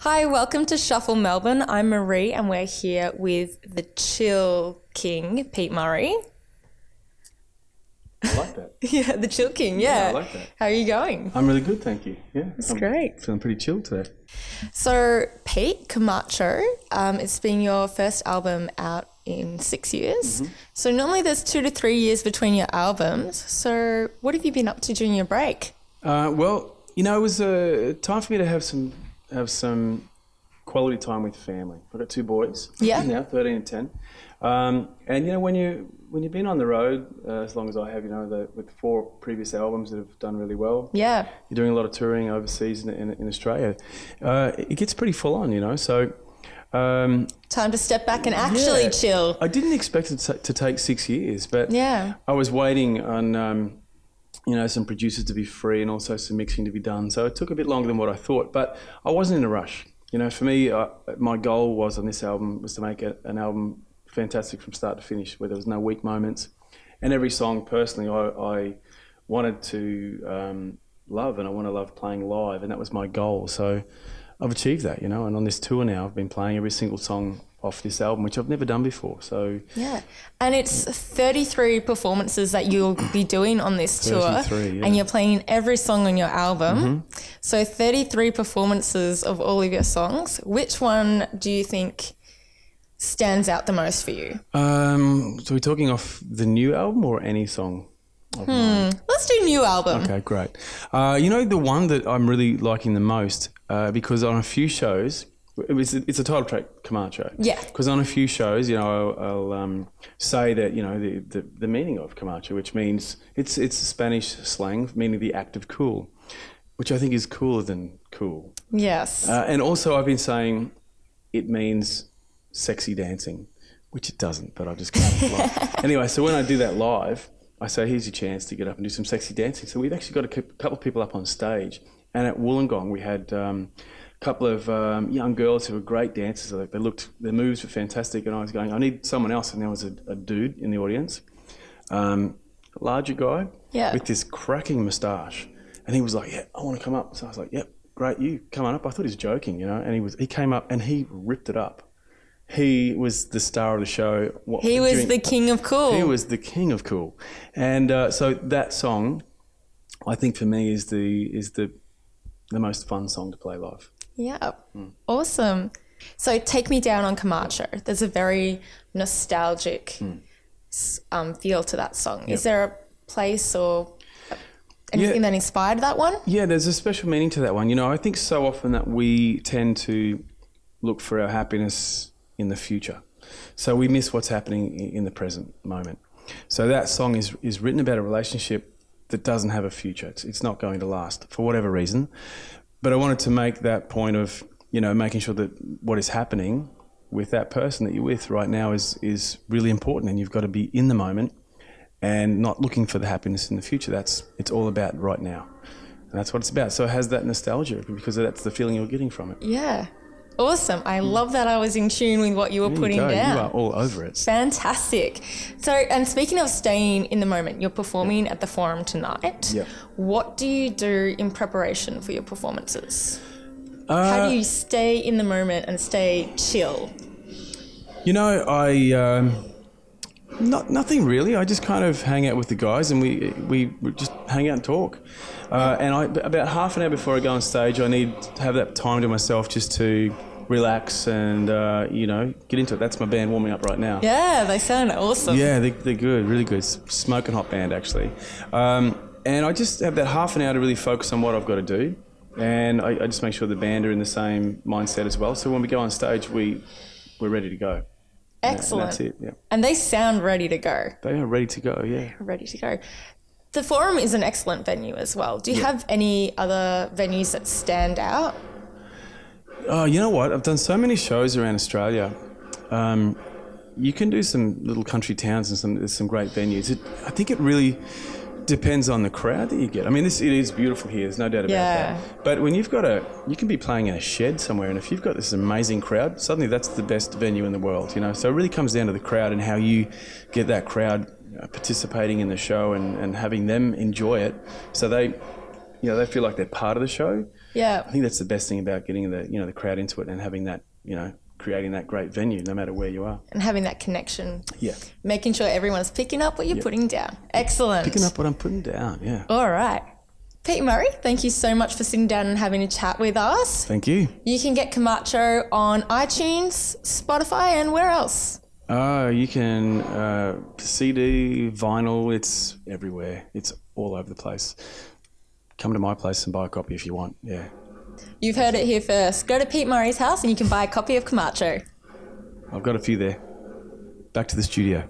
Hi, welcome to Shuffle Melbourne. I'm Marie and we're here with the Chill King, Pete Murray. I like that. Yeah, the Chill King, yeah. I like that. How are you going? I'm really good, thank you. Yeah, That's great. Feeling pretty chill today. So, Pete, Camacho, it's been your first album out in 6 years. Mm-hmm. So normally there's 2 to 3 years between your albums. So what have you been up to during your break? Well, you know, it was a time for me to have some quality time with family. I've got 2 boys. Yeah. Now, 13 and 10. And you know, when you've been on the road as long as I have, you know, with 4 previous albums that have done really well. Yeah. You're doing a lot of touring overseas in Australia. It gets pretty full on, you know. So. Time to step back and actually chill. I didn't expect it to take 6 years, but yeah. I was waiting on, you know, some producers to be free and also some mixing to be done. So it took a bit longer than what I thought, but I wasn't in a rush. You know, for me, my goal was on this album was to make an album fantastic from start to finish, where there was no weak moments. And every song, personally, I wanted to love, and I want to love playing live, and that was my goal. So I've achieved that, you know, and on this tour now, I've been playing every single song off this album, which I've never done before. So yeah, and it's 33 performances that you'll be doing on this tour, yeah. And you're playing every song on your album. Mm-hmm. So 33 performances of all of your songs. Which one do you think stands out the most for you? So we're talking off the new album or any song? Let's do new album. Okay, great. You know, the one that I'm really liking the most, because on a few shows, it's a title track, Camacho. Yeah. Because on a few shows, you know, I'll say that, you know, the meaning of Camacho, which means it's a Spanish slang meaning the act of cool, which I think is cooler than cool. Yes. And also I've been saying it means sexy dancing, which it doesn't, but I've just got it. Anyway, so when I do that live, I say, here's your chance to get up and do some sexy dancing. So we've actually got a couple of people up on stage. And at Wollongong, we had a couple of young girls who were great dancers. Their moves were fantastic. And I was going, I need someone else. And there was a dude in the audience, a larger guy with this cracking moustache. And he was like, yeah, I want to come up. So I was like, yep, great, you come on up. I thought he was joking, you know. And he came up and he ripped it up. He was the star of the show. He was the king of cool. He was the king of cool. And so that song, I think for me, is the most fun song to play live. Yeah. Awesome. So Take Me Down on Camacho. There's a very nostalgic feel to that song. Yep. Is there a place or anything that inspired that one? Yeah, there's a special meaning to that one. You know, I think so often that we tend to look for our happiness in the future. So we miss what's happening in the present moment. So that song is written about a relationship that doesn't have a future. It's not going to last for whatever reason. But I wanted to make that point of, you know, making sure that what is happening with that person that you're with right now is really important, and you've got to be in the moment and not looking for the happiness in the future. It's all about right now. And that's what it's about. So it has that nostalgia because that's the feeling you're getting from it. Yeah. Awesome. I love that I was in tune with what you were putting down. You are all over it. Fantastic. So, and speaking of staying in the moment, you're performing at the Forum tonight. Yeah. What do you do in preparation for your performances? How do you stay in the moment and stay chill? You know, nothing really. I just kind of hang out with the guys and we just hang out and talk. And about half an hour before I go on stage, I need to have that time to myself just to relax and, you know, get into it. That's my band warming up right now. Yeah, they sound awesome. Yeah, they're good, really good. Smoking hot band, actually. And I just have that half an hour to really focus on what I've got to do. And I just make sure the band are in the same mindset as well. So when we go on stage, we're ready to go. Excellent. And that's it, yeah. And they sound ready to go. They are ready to go, yeah. Ready to go. The Forum is an excellent venue as well. Do you have any other venues that stand out? Oh, you know what? I've done so many shows around Australia. You can do some little country towns and there's some great venues. I think it really depends on the crowd that you get. I mean, it is beautiful here. There's no doubt about that. But when you've got you can be playing in a shed somewhere, and if you've got this amazing crowd, suddenly that's the best venue in the world, you know. So it really comes down to the crowd and how you get that crowd participating in the show and having them enjoy it, so they feel like they're part of the show. Yeah. I think that's the best thing about getting the crowd into it and having that, creating that great venue, no matter where you are. And having that connection. Yeah. Making sure everyone's picking up what you're putting down. Excellent. Picking up what I'm putting down, yeah. All right. Pete Murray, thank you so much for sitting down and having a chat with us. Thank you. You can get Camacho on iTunes, Spotify, and where else? You can CD, vinyl, it's everywhere. It's all over the place. Come to my place and buy a copy if you want, yeah. You've heard it here first. Go to Pete Murray's house and you can buy a copy of Camacho. I've got a few there. Back to the studio.